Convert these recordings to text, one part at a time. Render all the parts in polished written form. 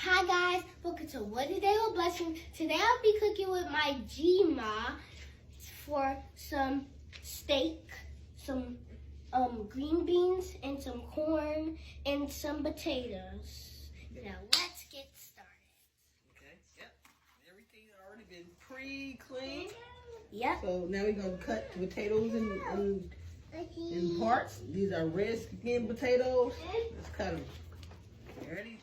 Hi guys, welcome to What a Day with Blessing. Today I'll be cooking with my G-Ma for some steak, some green beans, and some corn, and some potatoes. Now let's get started. Okay, yep. Everything's already been pre-cleaned. Yep. So now we're going to cut the potatoes in parts. These are red skin potatoes. Let's cut them. You ready?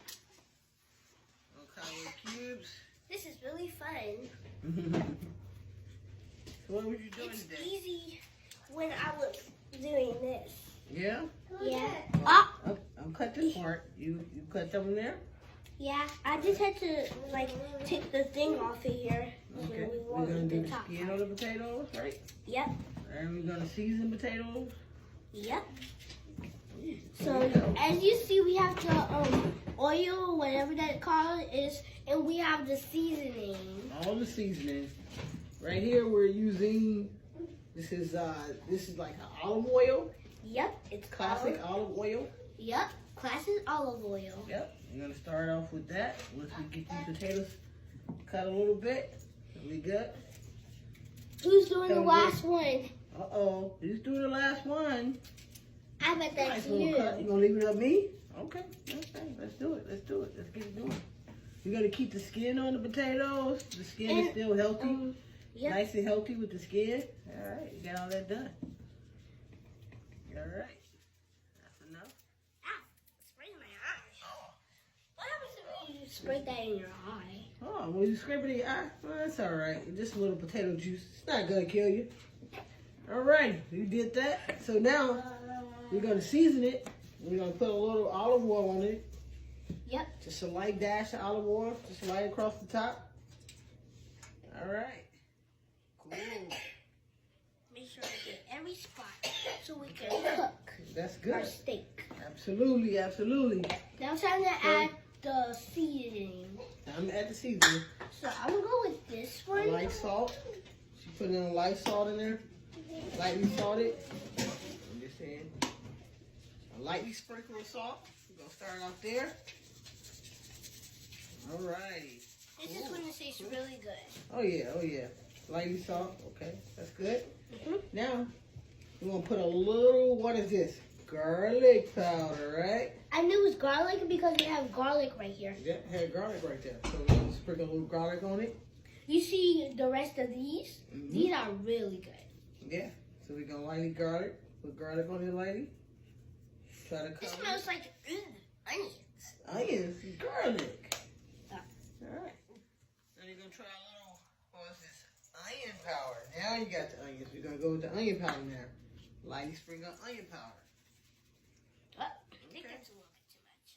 Cut with cubes. This is really fun. So what were you doing It's today? easy when I was doing this. Yeah? Yeah. I'll cut this part. You cut them in there? Yeah, I just had to take the thing off of here. Okay. We We're won't going to eat do the top skin part. on the potatoes, right? Yep. And we're going to season potatoes. Yep. So as you see, we have the oil, whatever that called is, and we have the seasoning. All the seasonings. Right here we're using, this is like an olive oil. Yep, it's Classic called. olive oil. Yep, classic olive oil. Yep. We're gonna start off with that. Once we get these potatoes cut a little bit, we good. Who's doing the Sound last one? Uh-oh. Who's doing the last one? I bet that's Nice. you. You gonna leave it up me? Okay. Let's do it. Let's get it going. You're gonna keep the skin on the potatoes. The skin is still healthy. Yep. Nice and healthy with the skin. All right. You got all that done. All right. That's enough. Ah, spray in my eye. What happens if you spray that in your eye? Oh, well, you scrape it in your eye? Well, that's all right. Just a little potato juice. It's not going to kill you. All right. You did that. So now we're going to season it. We're going to put a little olive oil on it. Yep. Just a light dash of olive oil. Just light across the top. All right. Cool. Make sure to get every spot so we can cook That's our good. steak. Absolutely. Absolutely. Now it's time to add the seasoning. I'm at the seasoning. So I'm gonna go with this A one. light salt. She put in a light salt in there. Lightly salted. I'm just saying. A lightly sprinkle of salt. We're going to start off there. All righty. This is when it tastes really good. Oh, yeah. Oh, yeah. Lightly salt. Okay. That's good. Now, we're going to put a little, what is this? Garlic powder, right? I knew it was garlic because we have garlic right here. Yeah, had garlic right there. So we're going to sprinkle a little garlic on it. You see the rest of these? These are really good. Yeah. So we're going to lightly garlic. Put garlic on it lightly. Try to It cover smells like onions. onions and garlic. Yeah. All right. Now you're going to try a little, what is this? Onion powder. Now you got the onions. We're going to go with the onion powder now. Lightly sprinkle onion powder. I think that's a little bit too much.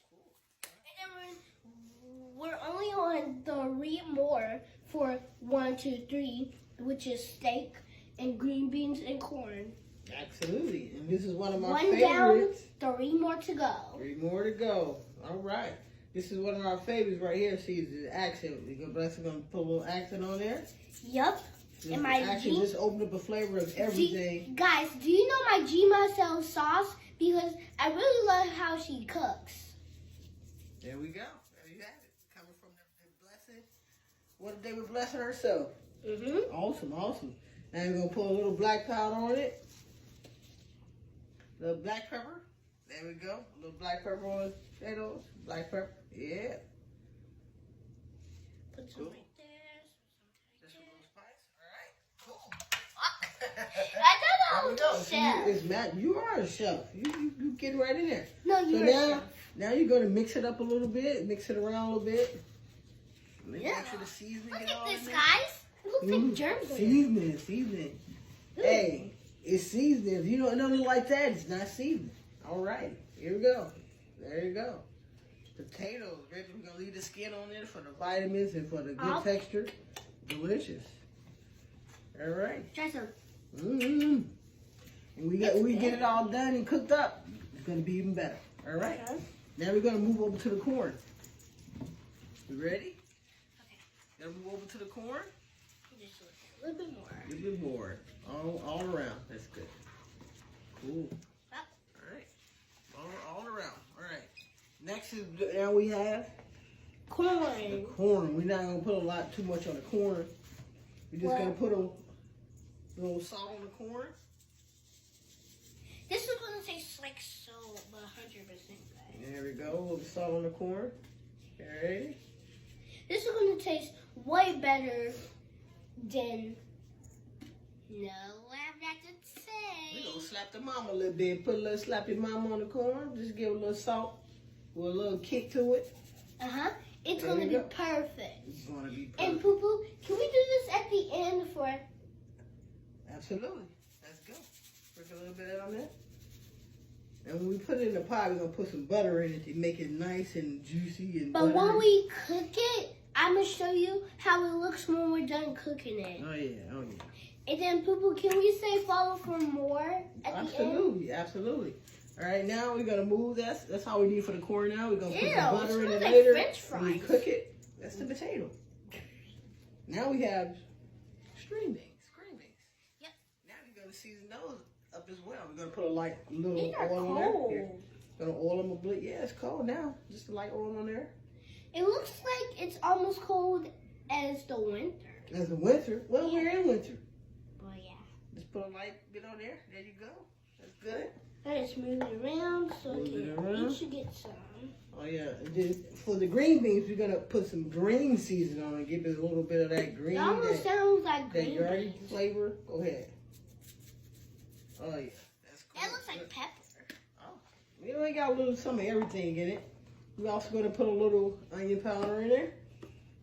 And then we're only on 3 more for 1, 2, 3, which is steak and green beans and corn. Absolutely. And this is one of my 1 down, favorites. 3 more to go. 3 more to go. All right. This is one of our favorites right here. See the accent. We're going to put a little accent on there. Yup. And my accent just opened up a flavor of everything. Guys, do you know my G-Ma sells sauce? Because I really love how she cooks. There we go. There you have it. Coming from the blessing. What they were blessing herself. Awesome, awesome. Now we're going to put a little black powder on it. A little black pepper. There we go. A little black pepper on the potatoes. Black pepper. Yeah. Put some Cool. right there. Just a little spice. All right. Cool. I thought There we that go. was a See, chef. it's Matt. You are a chef. You get right in there. No, So you're a now, chef. now you're going to mix it up a little bit. Mix it around a little bit. Make Yeah. sure the seasoning Look get at all this, in there. guys. It looks like germs. Seasoning. Hey, it's seasoning. If you don't know it like that, it's not seasoning. All right, here we go. There you go. Potatoes. We're gonna leave the skin on there for the vitamins and for the good texture. Delicious. All right. Try some. And we get it all done and cooked up. It's gonna be even better. All right. Okay. Now we're gonna move over to the corn. You ready? Okay. Gonna move over to the corn. Just a little bit more. A little bit more. All around. That's good. Cool. Up. All right. All around. All right. Next is now we have corn. Corn. We're not gonna put too much on the corn. We're just gonna put a little salt on the corn. This is gonna taste like salt, but 100% good. There we go. A little salt on the corn. Okay. This is gonna taste way better than. No, I have nothing to say. We're gonna slap the mama a little bit. Put a little slap your mama on the corn. Just give a little salt with a little kick to it. It's There gonna you be go. perfect. It's gonna be perfect. And Poo Poo, can we do this at the end for? Absolutely. Let's go. Put a little bit on there. And when we put it in the pot, we're gonna put some butter in it to make it nice and juicy and But buttery. when we cook it, I'm gonna show you how it looks when we're done cooking it. Oh yeah, oh yeah. And then Poo Poo, can we say follow for more at the end? Absolutely, absolutely. All right, now we're gonna move that. That's all we need for the corn now. We're gonna put Ew, the butter it in it smells like later. French When we fries. cook it, that's the potato. Now we have string beans. Yep. Now we're gonna season those up as well. We're gonna put a light little These are oil on there. Here. cold. Gonna oil them a bit. Yeah, it's cold now. Just a light oil on there. It looks like it's almost cold as the winter. As the winter. Well, we're in winter. Oh yeah. Just put a light bit on there. There you go. That's good. Let's move it around so Move it around. each should get some. Oh yeah. And then for the green beans, we're gonna put some green season on it. Give it a little bit of that green. It almost that sounds like that green garlic beans. flavor. Go ahead. Oh yeah. That's cool. That looks like Good. pepper. Oh. We only got a little some of everything in it. We're also gonna put a little onion powder in there.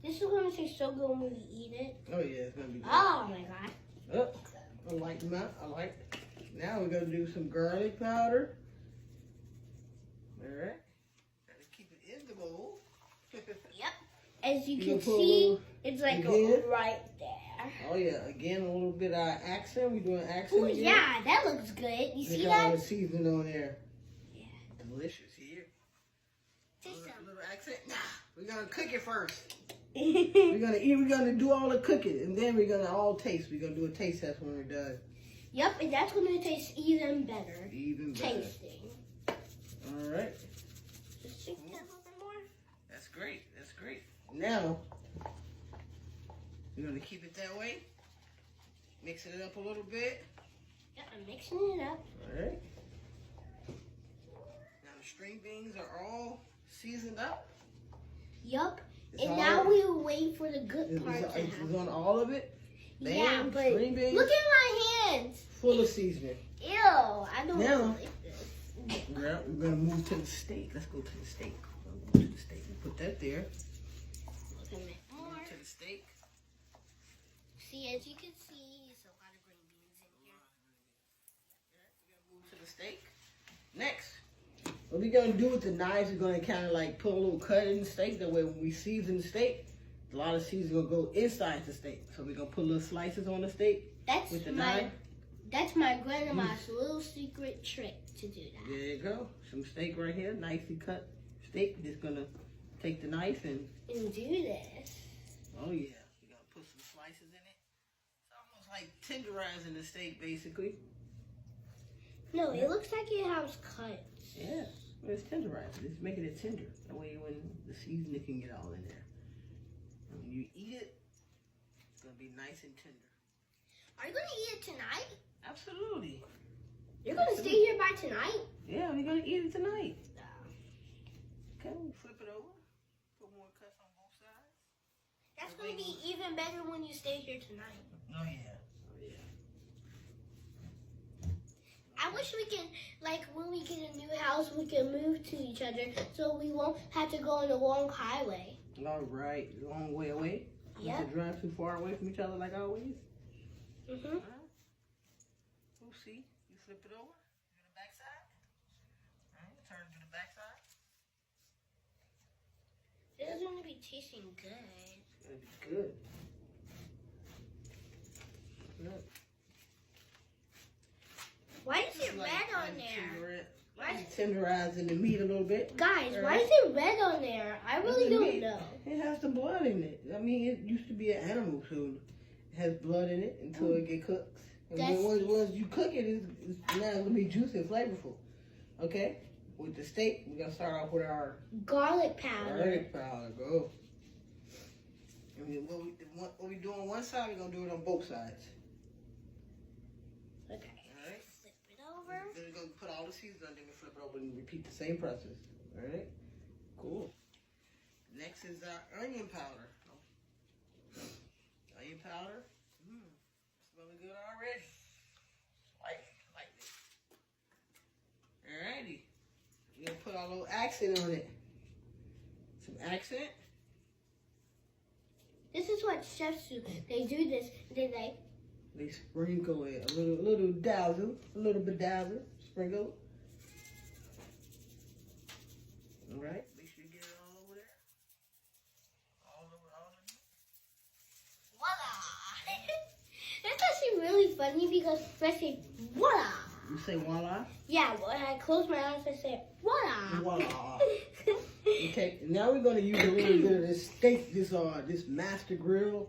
This is gonna taste so good when we eat it. Oh yeah, it's gonna be good. Oh my god. Oh, I like them out. I like. Now we're gonna do some garlic powder. All right. Gotta keep it in the bowl. Yep. As you You can gonna put a see, little it's like again? right there. Oh yeah, again a little bit of accent. We're doing accent Oh again. yeah, that looks good. You We see got all that? the seasoning on there. Yeah. Delicious here. Taste A some. little accent. Nah, we're gonna cook it first. We're gonna eat. We're gonna do all the cooking, and then we're gonna all taste. We're gonna do a taste test when we're done. Yep, and that's gonna taste even better. Even better. Tasting. All right. Just shake that a little bit more. That's great. That's great. Now we're gonna keep it that way. Mixing it up a little bit. Yep, I'm mixing it up. All right. Now the string beans are all seasoned up. Yup. It's And all- now we will wait for the good It's, part to it's happen. on all of it. Yeah, Bam, but string beans, look at my hands. full of seasoning. Ew, I don't Now- like this. Well, we're gonna move to the steak. Let's go to the steak. We'll go to the steak. We'll put that there. Look at me more. Move to the steak. See, as you can see, it's a lot of green beans in here. We're gonna move to the steak. Next, what we're gonna do with the knives, we're gonna kind of like put a little cut in the steak. That way, when we season the steak, a lot of seasoning gonna go inside the steak. So we're gonna put little slices on the steak That's with the my knife. that's my grandma's little secret trick to do that. There you go. Some steak right here, nicely cut steak. Just gonna take the knife and And do this. oh yeah, we're gonna put some slices in it. It's almost like tenderizing the steak, basically. No, it looks like it has cuts. Yeah, well, it's tenderizing. It's making it tender. That way, when the seasoning can get all in there. And when you eat it, it's gonna be nice and tender. Are you gonna eat it tonight? Absolutely. You're gonna stay here by tonight? Yeah, we're gonna eat it tonight. Okay, we'll flip it over. Put more cuts on both sides. That's gonna be even better when you stay here tonight. Oh yeah. Oh yeah. I wish we can, like, when we get a new house, we can move to each other so we won't have to go on a long highway. All right, long way away. Yeah. Not to drive too far away from each other like always. Mhm. We'll see. You flip it over. Do the back side. All right, turn to the back side. This is gonna be tasting good. It's gonna be good. Look. Why is it Like- red on like there? Why is tenderizing the meat a little bit. Guys, why Alright. is it red on there? I really That's the don't meat. know. It has the blood in it. I mean, it used to be an animal, so it has blood in it until it get cooked. And That's- once you cook it, it's now gonna be juicy and flavorful. Okay? With the steak, we're gonna start off with our Garlic powder. garlic powder. Go. What we do on one side, we're gonna do it on both sides. Okay. All right. Flip it over. Then we're gonna put all the seasons on, then we flip it over and repeat the same process. All right. Cool. Next is our onion powder. Onion powder. Smelling good already. Like this. Alrighty. We're gonna put our little accent on it. Some accent. This is what chefs do. They do this, then they sprinkle it. A little dazzle. A little bedazzle. Sprinkle. Alright. Make sure you get it all over there. All over. voila! That's actually really funny because I say voila. You say voila? Yeah, when I close my eyes, I say voila. Voila. Okay, now we're gonna use a little bit of this steak, this Master Grill.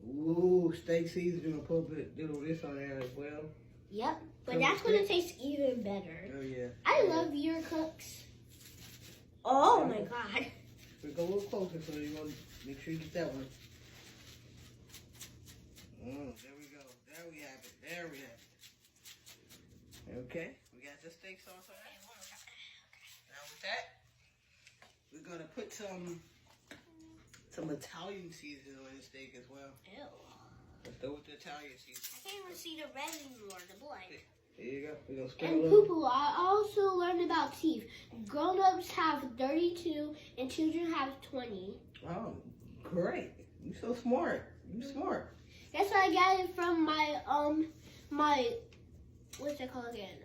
Ooh, steak seasoning. We'll put a little of this on there as well. Yep, but that's gonna taste even better. Oh yeah. I love your cooks. Oh my god. We go a little closer, so you're gonna make sure you get that one. There we go. There we have it. Okay, we got the steak sauce on that. Now with that, we're gonna put some Italian seasoning on the steak as well. Ew. Let's go with the Italian seasoning. I can't even see the red anymore, the black. There you go. We're gonna sprinkle And a little. poo-poo, I also learned about teeth. Grown-ups have 32 and children have 20. Oh, great! You're so smart. You're smart. That's why I got it from my what's it called again?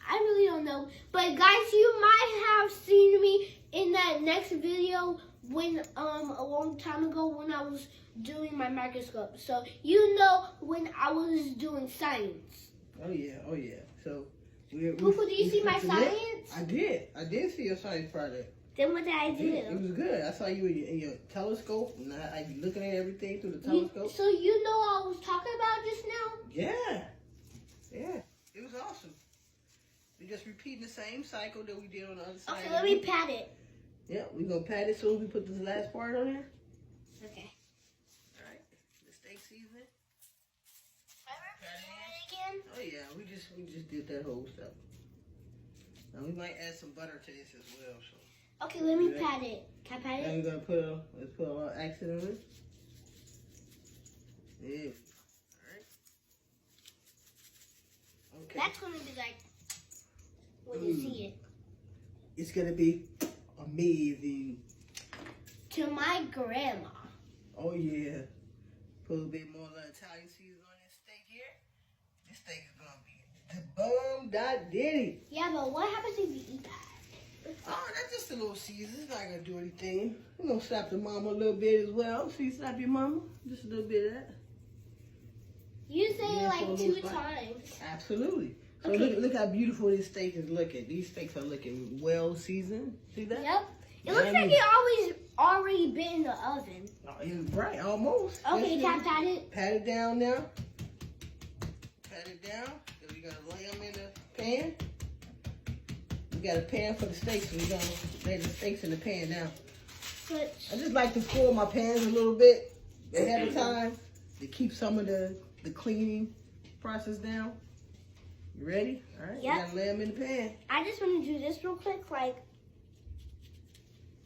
I really don't know. But guys, you might have seen me in that next video when a long time ago when I was doing my microscope. So you know when I was doing science. Oh yeah. So Poo-poo, do you see my science? I did see your science project. Then what did I do? It was good. I saw you in your telescope, and I looking at everything through the telescope. So you know what I was talking about just now? Yeah. It was awesome. We're just repeating the same cycle that we did on the other side. Okay, let me pat it. Yeah, we're gonna pat it as soon as we put this last part on there. Okay. All right. The steak seasoning. Pat it again? Oh yeah, we just did that whole stuff. Now we might add some butter to this as well. So. Okay, let me pat it. Can I pat Now it? we're gonna let's put a little accent on it. Yeah. Alright. Okay. That's gonna be like when you see it. It's gonna be amazing. To my grandma. Oh yeah. Put a little bit more Italian seasoning on this steak here. This steak is gonna be the bomb.diddy. Yeah, but what happens if you eat that? Oh, that's just a little season. It's not gonna do anything. We're gonna slap the mama a little bit as well. So you slap your mama. Just a little bit of that. You say Yeah, it like for a 2 little spot. times. Absolutely. So Okay. look how beautiful this steak is looking. These steaks are looking well seasoned. See that? Yep. It looks like it already been in the oven. Oh, yeah, right, almost. Okay, Yes, can I ma'am. pat it? Pat it down now. Pat it down. Then we're gonna lay them in the pan. We got a pan for the steaks, so we're gonna lay the steaks in the pan now. But I just like to spoil my pans a little bit ahead of time to keep some of the cleaning process down. You ready? All right. Yep. You gotta lay them in the pan. I just want to do this real quick, like.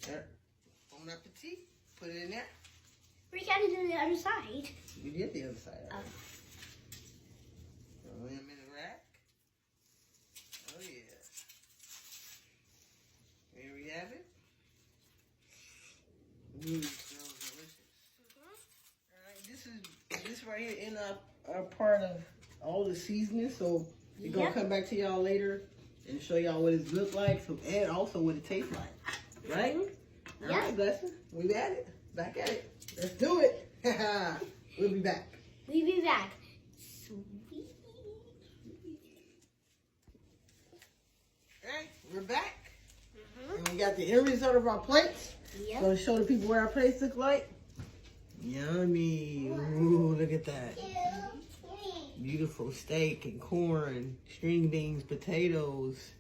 All right. Bon appetit. Put it in there. We gotta do the other side. You did the other side. Oh. Lay them in the rack. Oh yeah. Here we have it. Smells delicious. All right, this right here in our part of all the seasoning. So we're gonna come back to y'all later and show y'all what it looks like, and also what it tastes like. Right? All right, Blessing. We at it. Back at it. Let's do it. We'll be back. We'll be back. Sweet. All right, we're back. And we got the end result of our plates. Yep. Gonna show the people what our plates look like. Yummy. Ooh, look at that. Beautiful steak and corn, string beans, potatoes.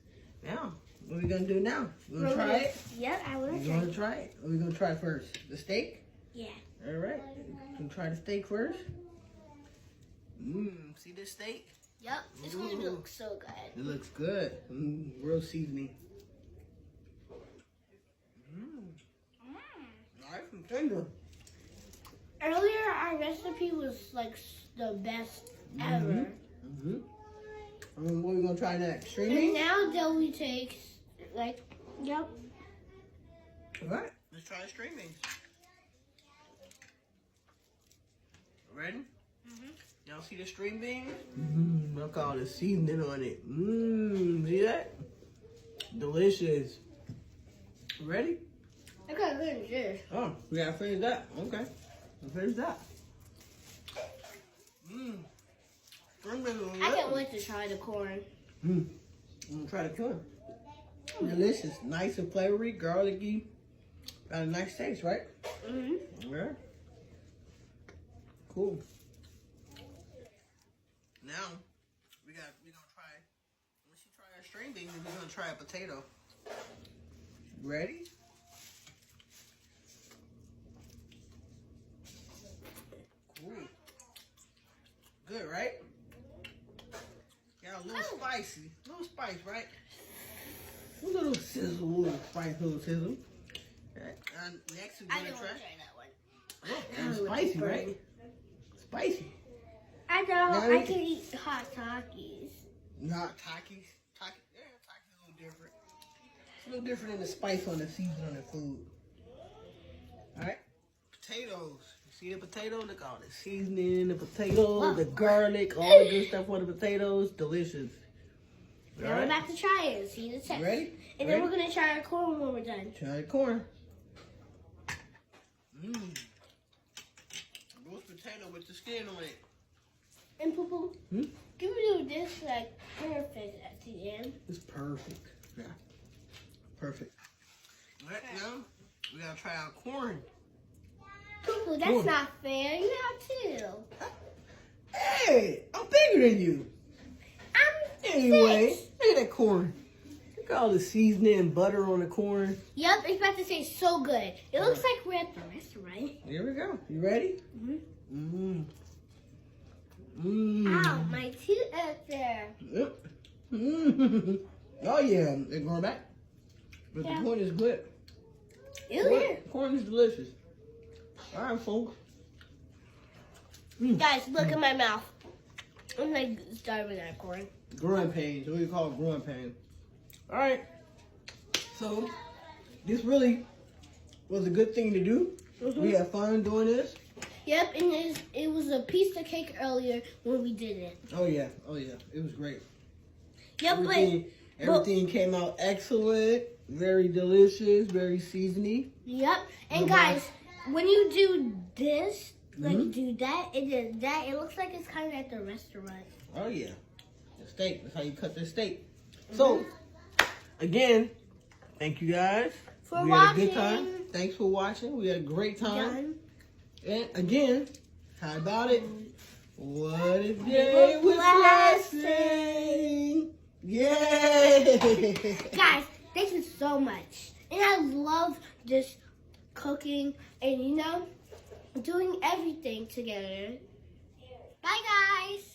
Now, what are we gonna do now? You gonna try it? Yep, I want You to try gonna try it? What are we gonna try first? The steak? Yeah. All right. Can try the steak first. See this steak? Yep. This one looks so good. It looks good. Real seasoning. Nice and tender. Earlier, our recipe was like the best ever. What are we gonna try next? String And beans? now Joey takes like, yep. All right. Let's try the string beans. Ready? Y'all see the string beans? Look at all the seasoning on it. See that? Delicious. Ready? I gotta finish this. Oh, we gotta finish that. Okay. We'll finish that. String beans are I can't wait to try the corn. I'm gonna try the corn. Delicious. Nice and flavory, garlicky. Got a nice taste, right? Yeah. Cool. Now, we're gonna try, once you try our string beans, we're gonna try a potato. Ready? Cool. Good, right? Got a little spicy. A little spice, right? A little sizzle, little spice, little sizzle. Right. Next we're I gonna don't want try. to try that one. Oh, that's spicy, right? Spicy. I don't. Now we I can eat hot Takis. Not Takis. Takis a little different. It's a little different in the spice on the season on the food. Alright. Potatoes. You see the potato? Look at all the seasoning, the potatoes, the garlic, all the good stuff on the potatoes. Delicious. Now we're about to try it and see the text. Ready? And then we're going to try our corn when we're done. Try the corn. Roast potato with the skin on it. And Poo Poo, give me this like perfect at the end. It's perfect. Yeah. Perfect. Right now, we gotta try our corn. Poo Poo, that's not fair. You have two. Hey, I'm bigger than you. I'm Anyway, 6. look at that corn. Look at all the seasoning and butter on the corn. Yep, it's about to taste so good. It looks like we're at the restaurant. Here we go. You ready? Ow, my tooth up there. Yep. Oh yeah, it's going back. But the corn is good. Corn is delicious. All right, folks. Guys, look at my mouth. I'm like starving that corn. Growing pains. What do you call it? Growing pains. All right. So this really was a good thing to do. We had fun doing this. Yep, and it was a piece of cake earlier when we did it. Oh yeah. It was great. Yep, Everything came out excellent. Very delicious. Very seasony. Yep, and guys, when you do this, like do that, and then that, it looks like it's kind of at the restaurant. Oh yeah. The steak. That's how you cut the steak. So again, thank you guys For we watching. had a good time. Thanks for watching. We had a great time. And again, how about it? What a day with blessing. Yay! Guys, thank you so much. And I love just cooking and, doing everything together. Bye, guys.